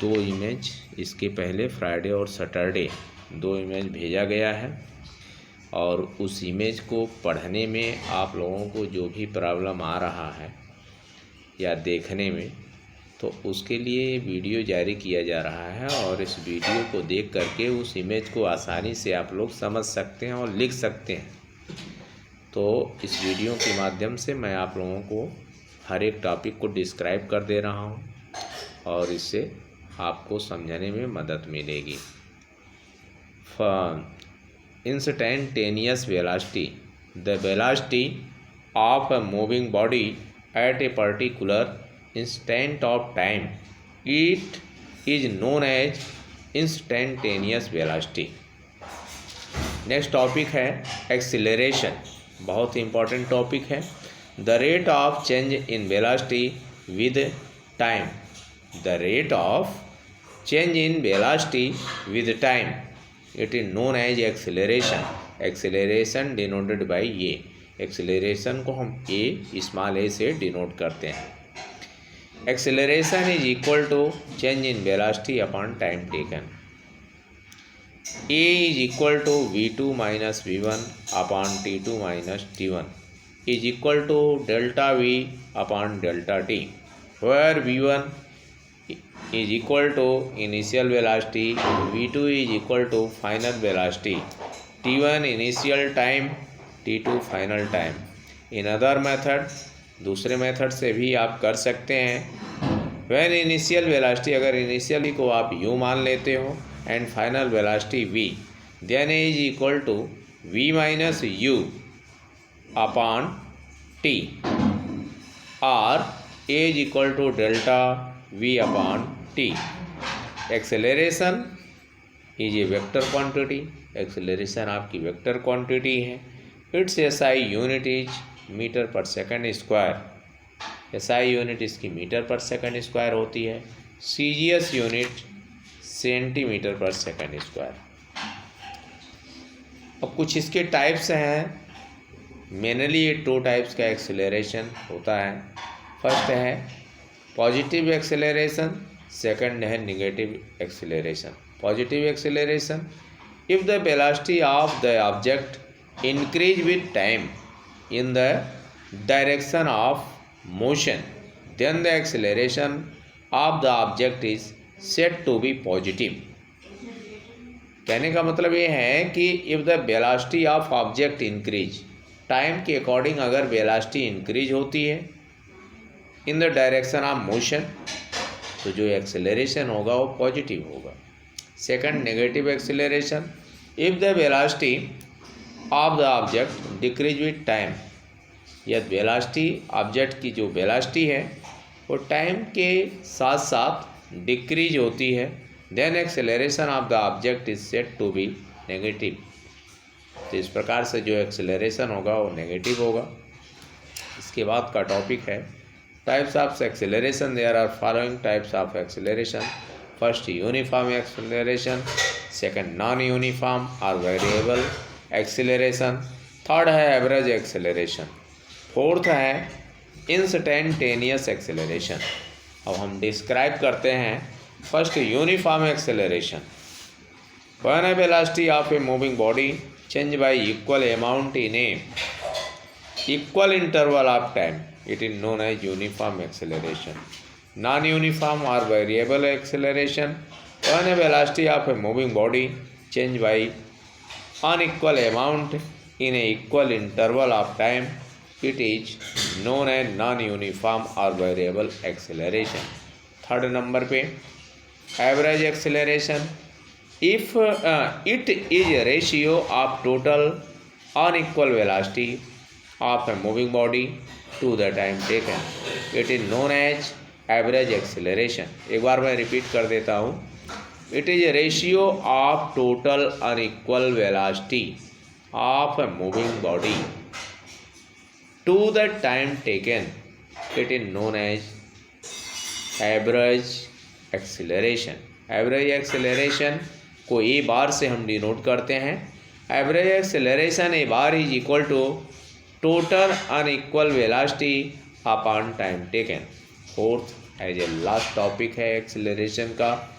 दो इमेज इसके पहले फ्राइडे और सैटरडे 2 इमेज भेजा गया है, और उस इमेज को पढ़ने में आप लोगों को जो भी प्रॉब्लम आ रहा है या देखने में, तो उसके लिए वीडियो जारी किया जा रहा है, और इस वीडियो को देख करके उस इमेज को आसानी से आप लोग समझ सकते हैं और लिख सकते हैं। तो इस वीडियो के माध्यम से मैं आप लोगों को हर एक टॉपिक को डिस्क्राइब कर दे रहा हूं, और इससे आपको समझने में मदद मिलेगी। Instantaneous velocity, the velocity of a moving body at a particular instant of time, it is known as instantaneous velocity। Next topic है एक्सीलरेशन, बहुत इंपॉर्टेंट टॉपिक है। The rate of change in velocity with time, the rate of change in velocity with time, it is known as acceleration. Acceleration denoted by a, acceleration को हम a small a से denote करते हैं। Acceleration is equal to change in velocity upon time taken. A is equal to v2 minus v1 upon t2 minus t1 is equal to delta v upon delta t, where v1 is equal to initial velocity, v2 is equal to final velocity, t1 initial time, T2 final time. In other method, दूसरे method से भी आप कर सकते हैं। When initial velocity, अगर initially को आप u मान लेते हो and final velocity v, then a is equal to v minus u upon t, और a is equal to delta v upon t। Acceleration is a vector quantity, acceleration आपकी vector quantity है। Its SI unit is metre per second square, SI unit इसकी metre per second square होती है। CGS unit centimetre per second square. अब कुछ इसके types हैं, mainly ये 2 टाइप्स का एक्सेलरेशन होता है। फर्स्ट है पॉजिटिव एक्सेलरेशन, सेकंड है negative acceleration. Positive acceleration, if the velocity of the object increase with time in the direction of motion, then the acceleration of the object is said to be positive। कहने का मतलब ये है कि if the velocity of object increase, time के according अगर velocity increase होती है in the direction of motion, तो जो एक्सेलरेशन होगा वो पॉजिटिव होगा। Second negative acceleration, if the velocity of the object decrease with time, यदि वेलोसिटी ऑब्जेक्ट की जो वेलोसिटी है वो टाइम के साथ साथ डिक्रीज होती है, then acceleration of the object is said to be negative. तो इस प्रकार से जो एक्सेलरेशन होगा वो नेगेटिव होगा। इसके बाद का टॉपिक है types of acceleration. There are following types of acceleration. First uniform acceleration, second non uniform और वेरिएबल एक्सेलरेशन, थर्ड है एवरेज एक्सेलरेशन, फोर्थ है इंस्टेंटेनियस एक्सेलरेशन। अब हम डिस्क्राइब करते हैं first uniform acceleration. When a velocity of a moving body change by equal amount in a equal interval of time, it is known as uniform acceleration. Non uniform और variable acceleration, when a velocity of a moving body change bye unequal amount in a equal interval of time, it is known as non-uniform or variable acceleration। Third number पे average acceleration, if it is a ratio of total unequal velocity of a moving body to the time taken, it is known as average acceleration। एक बार मैं repeat कर देता हूँ, it is a ratio of total unequal velocity of a moving body to the time taken, it is known as average acceleration। Average acceleration को a bar से हम denote करते हैं। Average acceleration a bar is equal to total unequal velocity upon time taken. Fourth as a last topic है acceleration का,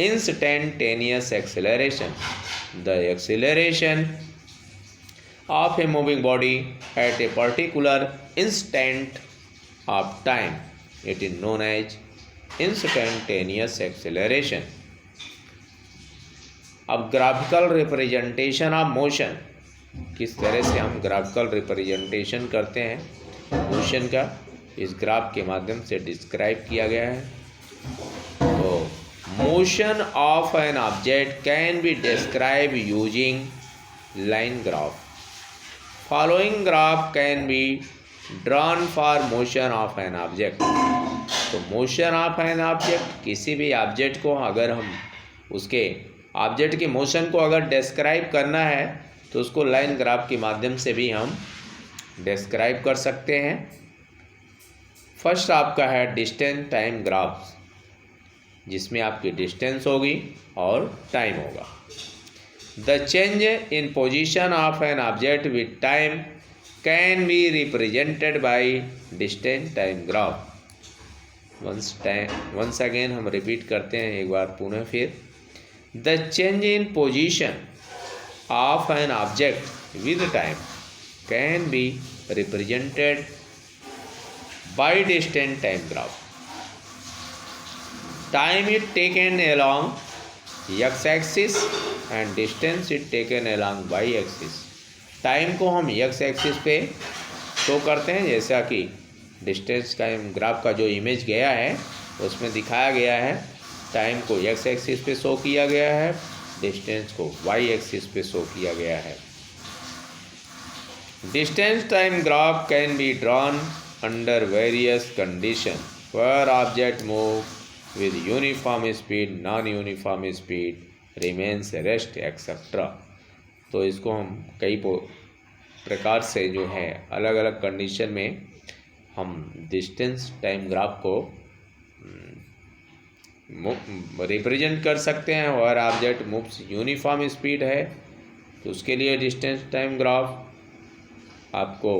instantaneous acceleration, the acceleration of a moving body at a particular instant of time, it is known as instantaneous acceleration. अब graphical representation of motion, किस तरह से हम graphical representation करते हैं motion का, इस ग्राफ के माध्यम से डिस्क्राइब किया गया है। तो motion of an object can be describe using line graph. Following graph can be drawn for motion of an object. तो मोशन ऑफ एन ऑब्जेक्ट, किसी भी ऑब्जेक्ट को अगर हम उसके ऑब्जेक्ट के मोशन को अगर डिस्क्राइब करना है तो उसको लाइन ग्राफ के माध्यम से भी हम डिस्क्राइब कर सकते हैं। फर्स्ट आपका है डिस्टेंस टाइम ग्राफ, जिसमें आपकी डिस्टेंस होगी और टाइम होगा। The change in position of an object with time can be represented by distance time graph. Once again हम रिपीट करते हैं एक बार पुनः फिर। The change in position of an object with time can be represented by distance time graph. Time is taken along x axis and distance is taken along y axis। Time को हम x axis पे show करते हैं, जैसा कि distance का graph का जो इमेज गया है उसमें दिखाया गया है। टाइम को x एक्सिस पे शो किया गया है, डिस्टेंस को y एक्सिस पे शो किया गया है। Distance time graph can be drawn under various condition where object move with uniform speed, non-uniform speed, remains, rest, etc। तो इसको हम कई प्रकार से जो है अलग अलग कंडीशन में हम डिस्टेंस टाइम ग्राफ को रिप्रेजेंट कर सकते हैं। और ऑब्जेक्ट मूव्स यूनिफॉर्म स्पीड है तो उसके लिए डिस्टेंस टाइम ग्राफ आपको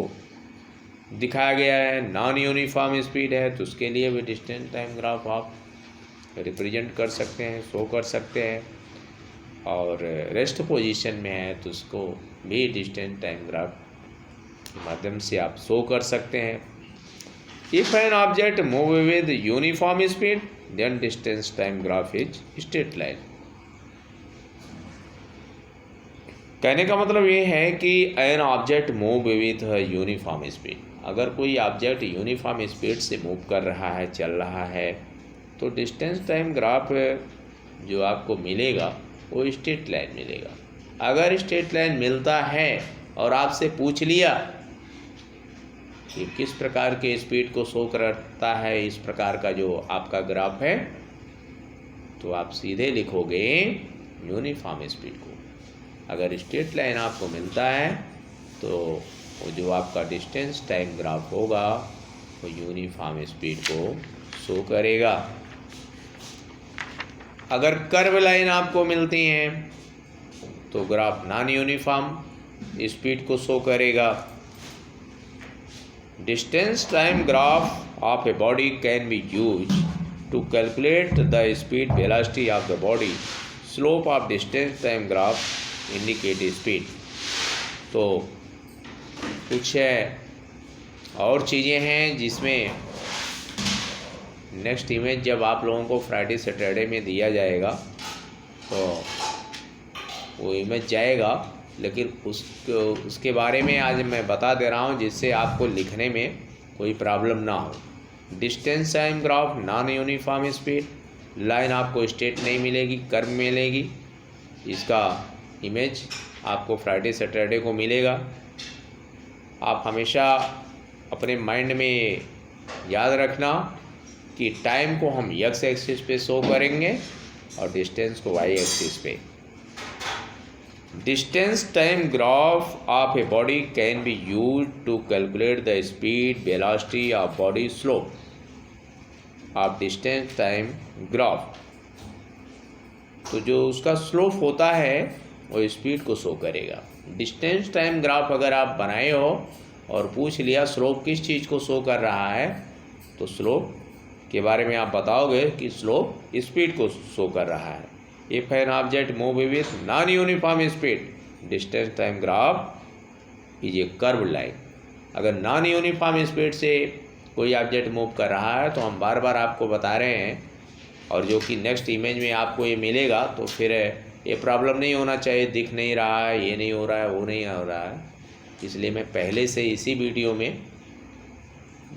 दिखाया गया है। नॉन यूनिफॉर्म स्पीड है तो उसके लिए भी डिस्टेंस टाइम ग्राफ आप रिप्रेजेंट कर सकते हैं, शो कर सकते हैं। और रेस्ट पोजीशन में है तो उसको भी डिस्टेंस टाइम ग्राफ के माध्यम से आप शो कर सकते हैं। If an object move with uniform speed then distance time graph is straight line. कहने का मतलब ये है कि an object move with uniform speed, अगर कोई ऑब्जेक्ट यूनिफॉर्म स्पीड से मूव कर रहा है, चल रहा है, तो डिस्टेंस टाइम ग्राफ जो आपको मिलेगा वो स्ट्रेट लाइन मिलेगा। अगर स्ट्रेट लाइन मिलता है और आपसे पूछ लिया कि किस प्रकार के स्पीड को शो करता है इस प्रकार का जो आपका ग्राफ है, तो आप सीधे लिखोगे यूनिफॉर्म स्पीड को। अगर स्ट्रेट लाइन आपको मिलता है तो वो जो आपका डिस्टेंस टाइम ग्राफ होगा वो यूनिफॉर्म स्पीड को शो करेगा। अगर कर्व लाइन आपको मिलती हैं तो ग्राफ नॉन यूनिफॉर्म स्पीड को शो करेगा। Distance time graph of a body can be use to calculate the speed velocity of the body. Slope of distance time graph indicate speed. तो कुछ और चीज़ें हैं जिसमें नेक्स्ट इमेज जब आप लोगों को फ्राइडे सैटरडे में दिया जाएगा तो वो इमेज जाएगा, लेकिन उसके बारे में आज मैं बता दे रहा हूँ जिससे आपको लिखने में कोई प्रॉब्लम ना हो। Distance time graph non uniform speed, line आपको स्ट्रेट नहीं मिलेगी, कर्व मिलेगी। इसका इमेज आपको फ्राइडे सैटरडे को मिलेगा। आप हमेशा अपने माइंड में याद रखना कि टाइम को हम एक्स एक्सिस पे शो करेंगे और डिस्टेंस को वाई एक्सिस पे। Distance time graph of a body can be used to calculate the speed velocity of body slope of distance time graph. तो जो उसका स्लोप होता है वो स्पीड को शो करेगा। डिस्टेंस टाइम ग्राफ अगर आप बनाए हो और पूछ लिया स्लोप किस चीज़ को शो कर रहा है, तो स्लोप के बारे में आप बताओगे कि स्लोप स्पीड को शो कर रहा है। If an object move with non uniform speed, distance time graph is a curve line. अगर नॉन यूनिफॉर्म स्पीड से कोई ऑब्जेक्ट मूव कर रहा है तो हम बार बार आपको बता रहे हैं, और जो कि नेक्स्ट इमेज में आपको ये मिलेगा, तो फिर ये प्रॉब्लम नहीं होना चाहिए, दिख नहीं रहा है, ये नहीं हो रहा है, वो नहीं हो रहा है। इसलिए मैं पहले से इसी वीडियो में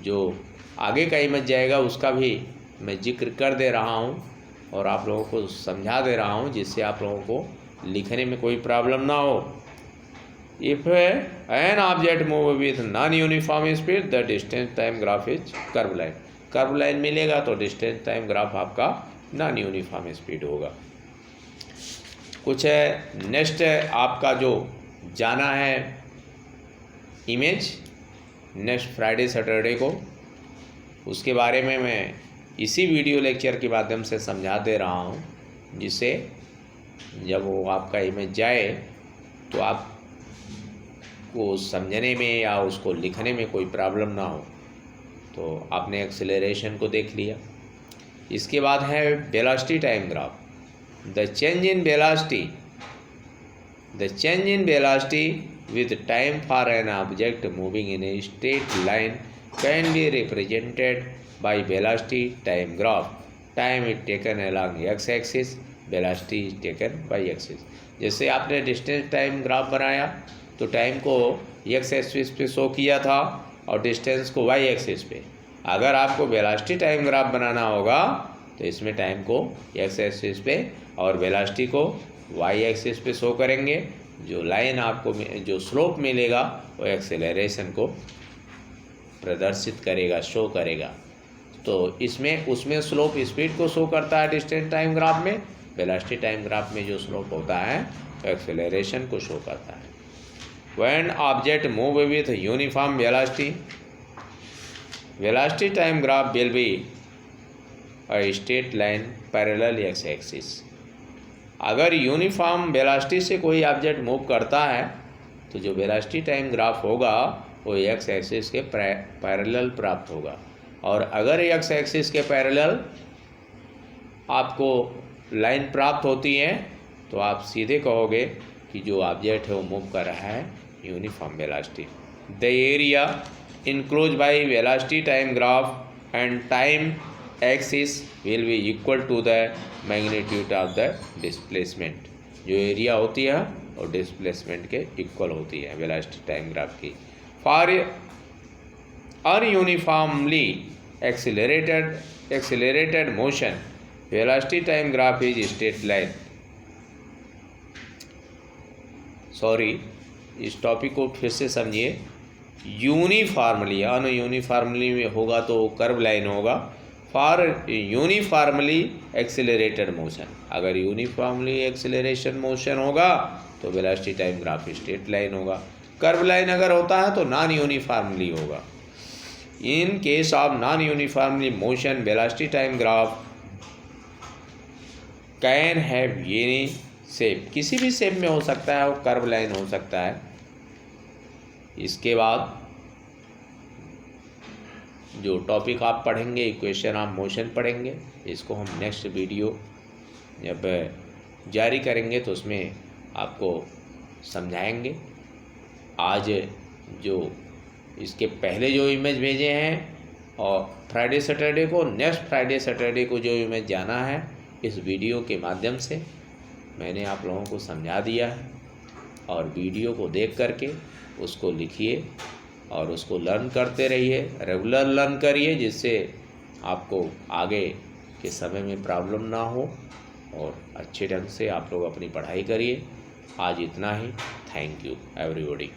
जो आगे का इमेज जाएगा उसका भी मैं जिक्र कर दे रहा हूँ और आप लोगों को समझा दे रहा हूँ, जिससे आप लोगों को लिखने में कोई प्रॉब्लम ना हो। If an object move with non uniform speed, the distance time graph is curve line. Curve line मिलेगा तो डिस्टेंस टाइम ग्राफ आपका नॉन यूनिफॉर्म स्पीड होगा। कुछ है नेक्स्ट आपका जो जाना है इमेज नेक्स्ट फ्राइडे सैटरडे को, उसके बारे में मैं इसी वीडियो लेक्चर के माध्यम से समझा दे रहा हूँ, जिससे जब वो आपका इमेज जाए तो आपको समझने में या उसको लिखने में कोई प्रॉब्लम ना हो। तो आपने एक्सेलरेशन को देख लिया। इसके बाद है velocity time graph. The change in velocity with time for an object moving in a straight line can be represented by velocity time graph. Time is taken along x-axis, velocity is taken by x-axis. जैसे आपने distance time graph बनाया तो time को x axis पे show किया था और distance को वाई एक्सिस पे। अगर आपको वेलोसिटी टाइम ग्राफ बनाना होगा तो इसमें टाइम को एक्स एक्सिस पे और वेलोसिटी को वाई एक्सिस पे शो करेंगे। जो लाइन आपको जो स्लोप मिलेगा वो एक्सेलरेशन को प्रदर्शित करेगा, शो करेगा। तो इसमें उसमें स्लोप स्पीड को शो करता है डिस्टेंस टाइम ग्राफ में, वेलोसिटी टाइम ग्राफ में जो स्लोप होता है तो एक्सेलरेशन को शो करता है। When object move with uniform velocity time graph will be a straight line parallel x axis. अगर यूनिफॉर्म वेलोसिटी से कोई ऑब्जेक्ट मूव करता है तो जो वेलोसिटी टाइम ग्राफ होगा वो एक्स एक्सिस के पैरेलल प्राप्त होगा। और अगर एक्स एक्सिस के पैरेलल आपको लाइन प्राप्त होती है तो आप सीधे कहोगे कि जो ऑब्जेक्ट है वो मूव कर रहा है uniform velocity. The area enclose by velocity time graph and time axis will be equal to the magnitude of the displacement. जो एरिया होती है और डिस्प्लेसमेंट के इक्वल होती है वेलोसिटी टाइम ग्राफ की। For ununiformly accelerated motion velocity time graph is straight line. Sorry, इस topic को फिर से समझिए। यूनिफॉर्मली, अनयूनिफॉर्मली में होगा तो कर्व लाइन होगा। फॉर यूनिफॉर्मली एक्सेलरेटेड मोशन, अगर यूनिफॉर्मली एक्सेलरेशन मोशन होगा तो velocity time graph straight line होगा। कर्व लाइन अगर होता है तो नॉन यूनिफॉर्मली होगा। In case of non uniformly motion velocity time graph can have any shape, किसी भी शेप में हो सकता है, वो कर्व लाइन हो सकता है। इसके बाद जो टॉपिक आप पढ़ेंगे, इक्वेशन ऑफ मोशन पढ़ेंगे, इसको हम नेक्स्ट वीडियो जब जारी करेंगे तो उसमें आपको समझाएंगे। आज जो इसके पहले जो इमेज भेजे हैं और फ्राइडे सैटरडे को, नेक्स्ट फ्राइडे सैटरडे को जो इमेज जाना है, इस वीडियो के माध्यम से मैंने आप लोगों को समझा दिया है। और वीडियो को देख करके उसको लिखिए और उसको लर्न करते रहिए, रेगुलर लर्न करिए, जिससे आपको आगे के समय में प्रॉब्लम ना हो और अच्छे ढंग से आप लोग अपनी पढ़ाई करिए। आज इतना ही। Thank you everybody.